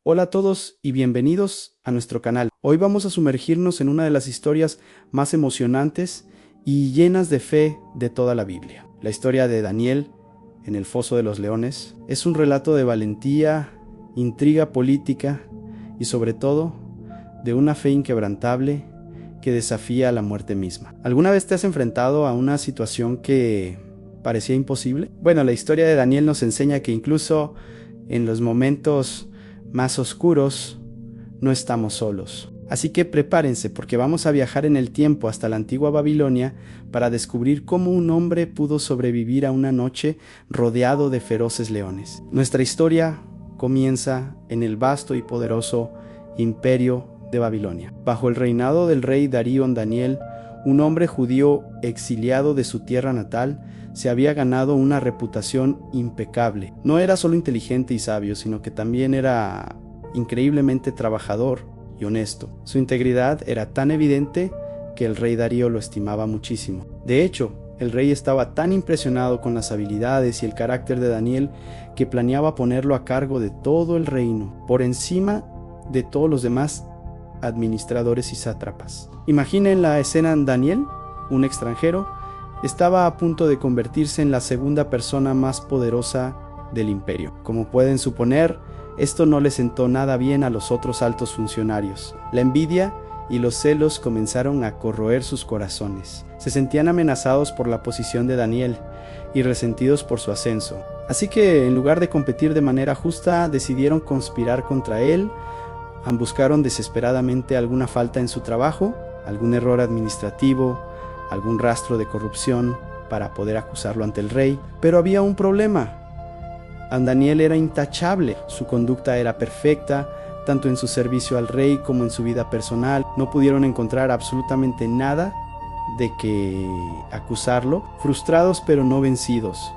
Hola a todos y bienvenidos a nuestro canal. Hoy vamos a sumergirnos en una de las historias más emocionantes y llenas de fe de toda la Biblia. La historia de Daniel en el foso de los leones es un relato de valentía, intriga política y sobre todo de una fe inquebrantable que desafía a la muerte misma. ¿Alguna vez te has enfrentado a una situación que parecía imposible? Bueno, la historia de Daniel nos enseña que incluso en los momentos más oscuros no estamos solos. Así que prepárense porque vamos a viajar en el tiempo hasta la antigua Babilonia para descubrir cómo un hombre pudo sobrevivir a una noche rodeado de feroces leones. Nuestra historia comienza en el vasto y poderoso imperio de Babilonia. Bajo el reinado del rey Darío Daniel, un hombre judío exiliado de su tierra natal, se había ganado una reputación impecable. No era solo inteligente y sabio, sino que también era increíblemente trabajador y honesto. Su integridad era tan evidente que el rey Darío lo estimaba muchísimo. De hecho, el rey estaba tan impresionado con las habilidades y el carácter de Daniel que planeaba ponerlo a cargo de todo el reino, por encima de todos los demás administradores y sátrapas. Imaginen la escena. Daniel, un extranjero, estaba a punto de convertirse en la segunda persona más poderosa del imperio. Como pueden suponer, esto no le sentó nada bien a los otros altos funcionarios. La envidia y los celos comenzaron a corroer sus corazones. Se sentían amenazados por la posición de Daniel y resentidos por su ascenso. Así que, en lugar de competir de manera justa, decidieron conspirar contra él. Buscaron desesperadamente alguna falta en su trabajo, algún error administrativo, algún rastro de corrupción para poder acusarlo ante el rey. Pero había un problema. Daniel era intachable, su conducta era perfecta, tanto en su servicio al rey como en su vida personal. No pudieron encontrar absolutamente nada de que acusarlo. Frustrados pero no vencidos,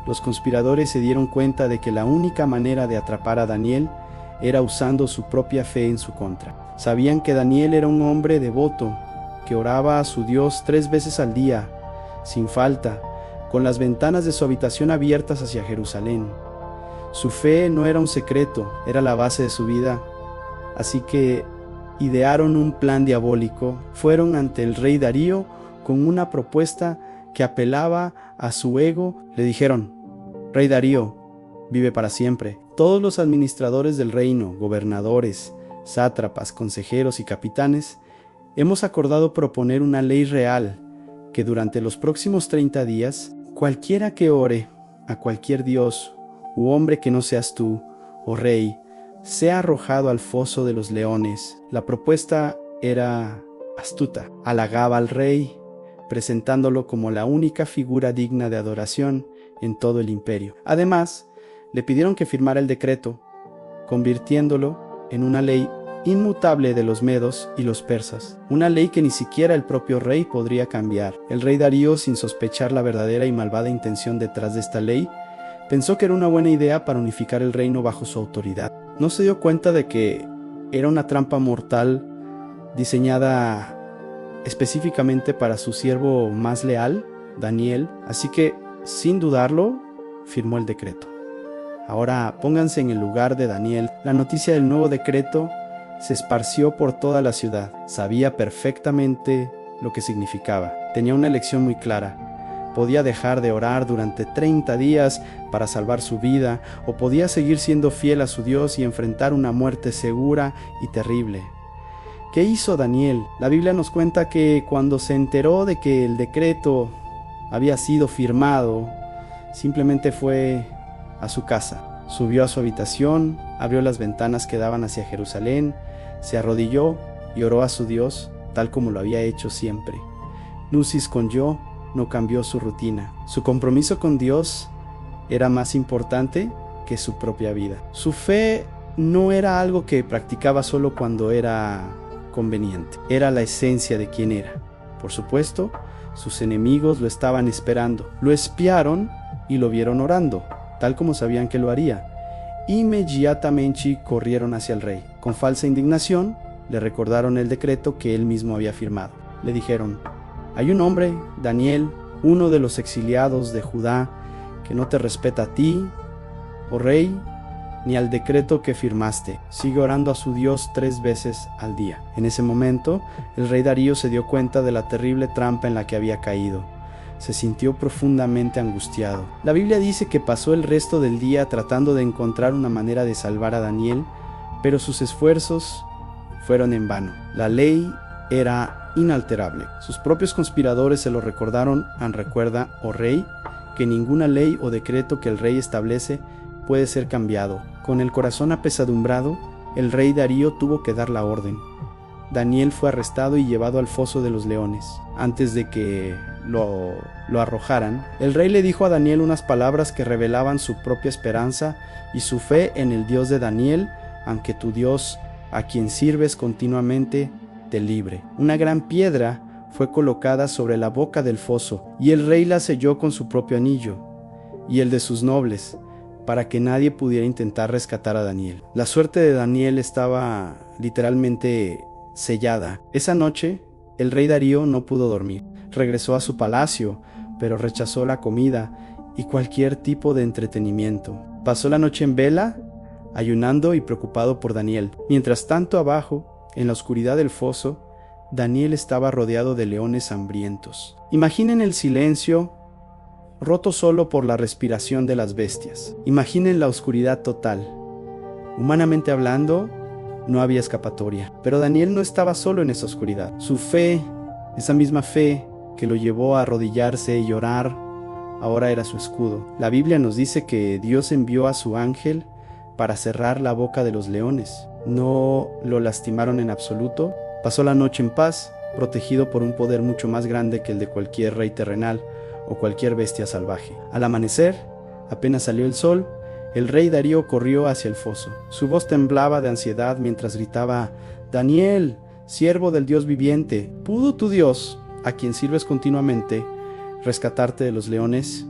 los conspiradores se dieron cuenta de que la única manera de atrapar a Daniel era usando su propia fe en su contra. Sabían que Daniel era un hombre devoto, que oraba a su Dios 3 veces al día, sin falta, con las ventanas de su habitación abiertas hacia Jerusalén. Su fe no era un secreto, era la base de su vida. Así que idearon un plan diabólico. Fueron ante el rey Darío con una propuesta que apelaba a su ego. Le dijeron: Rey Darío, vive para siempre. Todos los administradores del reino, gobernadores, sátrapas, consejeros y capitanes, hemos acordado proponer una ley real que durante los próximos 30 días, cualquiera que ore a cualquier dios u hombre que no seas tú, oh rey, sea arrojado al foso de los leones. La propuesta era astuta. Halagaba al rey, presentándolo como la única figura digna de adoración en todo el imperio. Además, le pidieron que firmara el decreto, convirtiéndolo en una ley inmutable de los medos y los persas, una ley que ni siquiera el propio rey podría cambiar. El rey Darío, sin sospechar la verdadera y malvada intención detrás de esta ley, pensó que era una buena idea para unificar el reino bajo su autoridad. No se dio cuenta de que era una trampa mortal diseñada específicamente para su siervo más leal, Daniel, así que, sin dudarlo, firmó el decreto. Ahora pónganse en el lugar de Daniel. La noticia del nuevo decreto se esparció por toda la ciudad. Sabía perfectamente lo que significaba. Tenía una elección muy clara. Podía dejar de orar durante 30 días para salvar su vida, o podía seguir siendo fiel a su Dios y enfrentar una muerte segura y terrible. ¿Qué hizo Daniel? La Biblia nos cuenta que cuando se enteró de que el decreto había sido firmado, simplemente fue a su casa. Subió a su habitación, abrió las ventanas que daban hacia Jerusalén, se arrodilló y oró a su Dios, tal como lo había hecho siempre. Nusis con yo no cambió su rutina. Su compromiso con Dios era más importante que su propia vida. Su fe no era algo que practicaba solo cuando era conveniente. Era la esencia de quien era. Por supuesto, sus enemigos lo estaban esperando. Lo espiaron y lo vieron orando, tal como sabían que lo haría. Inmediatamente corrieron hacia el rey. Con falsa indignación, le recordaron el decreto que él mismo había firmado. Le dijeron: hay un hombre, Daniel, uno de los exiliados de Judá, que no te respeta a ti, oh rey, ni al decreto que firmaste. Sigue orando a su Dios 3 veces al día. En ese momento, el rey Darío se dio cuenta de la terrible trampa en la que había caído. Se sintió profundamente angustiado. La Biblia dice que pasó el resto del día tratando de encontrar una manera de salvar a Daniel, pero sus esfuerzos fueron en vano. La ley era inalterable. Sus propios conspiradores se lo recordaron. Recuerda, oh rey, que ninguna ley o decreto que el rey establece puede ser cambiado. Con el corazón apesadumbrado, el rey Darío tuvo que dar la orden. Daniel fue arrestado y llevado al foso de los leones. Antes de que lo arrojaran, el rey le dijo a Daniel unas palabras que revelaban su propia esperanza y su fe en el Dios de Daniel, aunque tu Dios, a quien sirves continuamente, te libre. Una gran piedra fue colocada sobre la boca del foso, y el rey la selló con su propio anillo y el de sus nobles, para que nadie pudiera intentar rescatar a Daniel. La suerte de Daniel estaba literalmente sellada. Esa noche, el rey Darío no pudo dormir. Regresó a su palacio, pero rechazó la comida y cualquier tipo de entretenimiento. Pasó la noche en vela, ayunando y preocupado por Daniel. Mientras tanto, abajo, en la oscuridad del foso, Daniel estaba rodeado de leones hambrientos. Imaginen el silencio, roto solo por la respiración de las bestias. Imaginen la oscuridad total. Humanamente hablando, no había escapatoria. Pero Daniel no estaba solo en esa oscuridad. Su fe, esa misma fe que lo llevó a arrodillarse y orar, ahora era su escudo. La Biblia nos dice que Dios envió a su ángel para cerrar la boca de los leones. No lo lastimaron en absoluto. Pasó la noche en paz, protegido por un poder mucho más grande que el de cualquier rey terrenal o cualquier bestia salvaje. Al amanecer, apenas salió el sol, el rey Darío corrió hacia el foso. Su voz temblaba de ansiedad mientras gritaba: «Daniel, siervo del Dios viviente, ¿pudo tu Dios, a quien sirves continuamente, rescatarte de los leones?»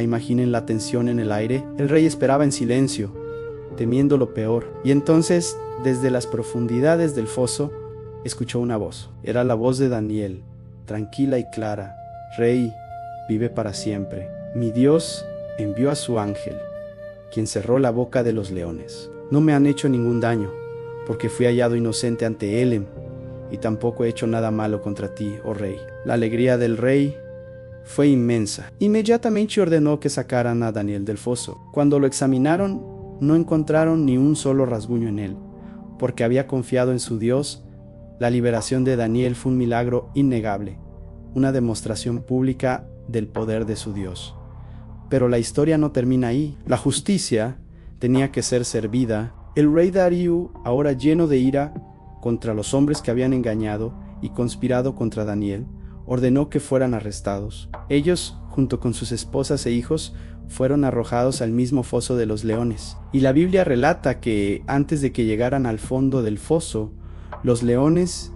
Imaginen la tensión en el aire. El rey esperaba en silencio, temiendo lo peor. Y entonces, desde las profundidades del foso, escuchó una voz. Era la voz de Daniel, tranquila y clara: «Rey, vive para siempre. Mi Dios envió a su ángel, quien cerró la boca de los leones. No me han hecho ningún daño, porque fui hallado inocente ante Elem, y tampoco he hecho nada malo contra ti, oh rey». La alegría del rey fue inmensa. Inmediatamente ordenó que sacaran a Daniel del foso. Cuando lo examinaron, no encontraron ni un solo rasguño en él, porque había confiado en su Dios. La liberación de Daniel fue un milagro innegable, una demostración pública del poder de su Dios. Pero la historia no termina ahí. La justicia tenía que ser servida. El rey Darío, ahora lleno de ira contra los hombres que habían engañado y conspirado contra Daniel, ordenó que fueran arrestados. Ellos, junto con sus esposas e hijos, fueron arrojados al mismo foso de los leones. Y la Biblia relata que antes de que llegaran al fondo del foso, los leones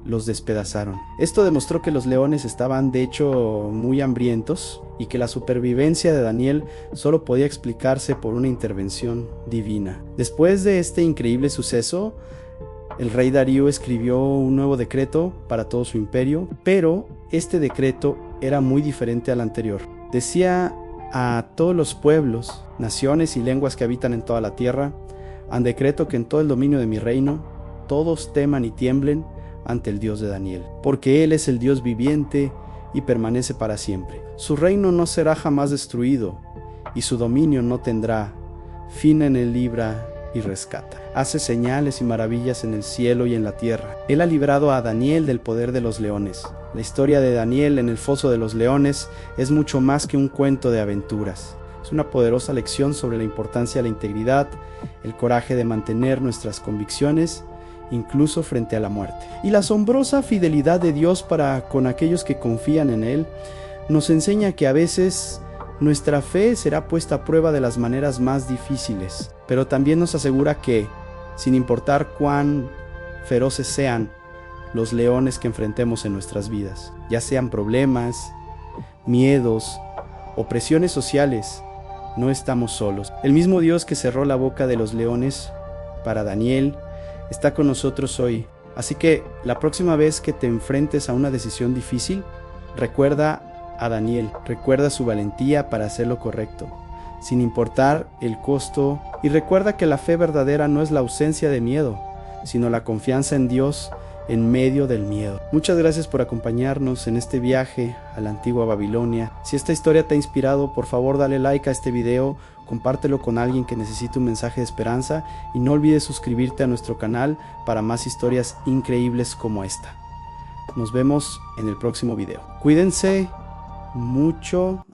los despedazaron. Esto demostró que los leones estaban de hecho muy hambrientos y que la supervivencia de Daniel solo podía explicarse por una intervención divina. Después de este increíble suceso, el rey Darío escribió un nuevo decreto para todo su imperio, pero este decreto era muy diferente al anterior. Decía a todos los pueblos, naciones y lenguas que habitan en toda la tierra: decreto que en todo el dominio de mi reino todos teman y tiemblen ante el Dios de Daniel, porque Él es el Dios viviente y permanece para siempre. Su reino no será jamás destruido, y su dominio no tendrá fin. En Él libra y rescata. Hace señales y maravillas en el cielo y en la tierra. Él ha librado a Daniel del poder de los leones. La historia de Daniel en el foso de los leones es mucho más que un cuento de aventuras. Es una poderosa lección sobre la importancia de la integridad, el coraje de mantener nuestras convicciones, incluso frente a la muerte. Y la asombrosa fidelidad de Dios para con aquellos que confían en Él nos enseña que a veces nuestra fe será puesta a prueba de las maneras más difíciles, pero también nos asegura que, sin importar cuán feroces sean los leones que enfrentemos en nuestras vidas, ya sean problemas, miedos o presiones sociales, no estamos solos. El mismo Dios que cerró la boca de los leones para Daniel está con nosotros hoy. Así que la próxima vez que te enfrentes a una decisión difícil, recuerda a Daniel, recuerda su valentía para hacer lo correcto. sin importar el costo, y recuerda que la fe verdadera no es la ausencia de miedo, sino la confianza en Dios en medio del miedo. Muchas gracias por acompañarnos en este viaje a la antigua Babilonia. Si esta historia te ha inspirado, por favor dale like a este video, compártelo con alguien que necesite un mensaje de esperanza y no olvides suscribirte a nuestro canal para más historias increíbles como esta. Nos vemos en el próximo video. Cuídense mucho.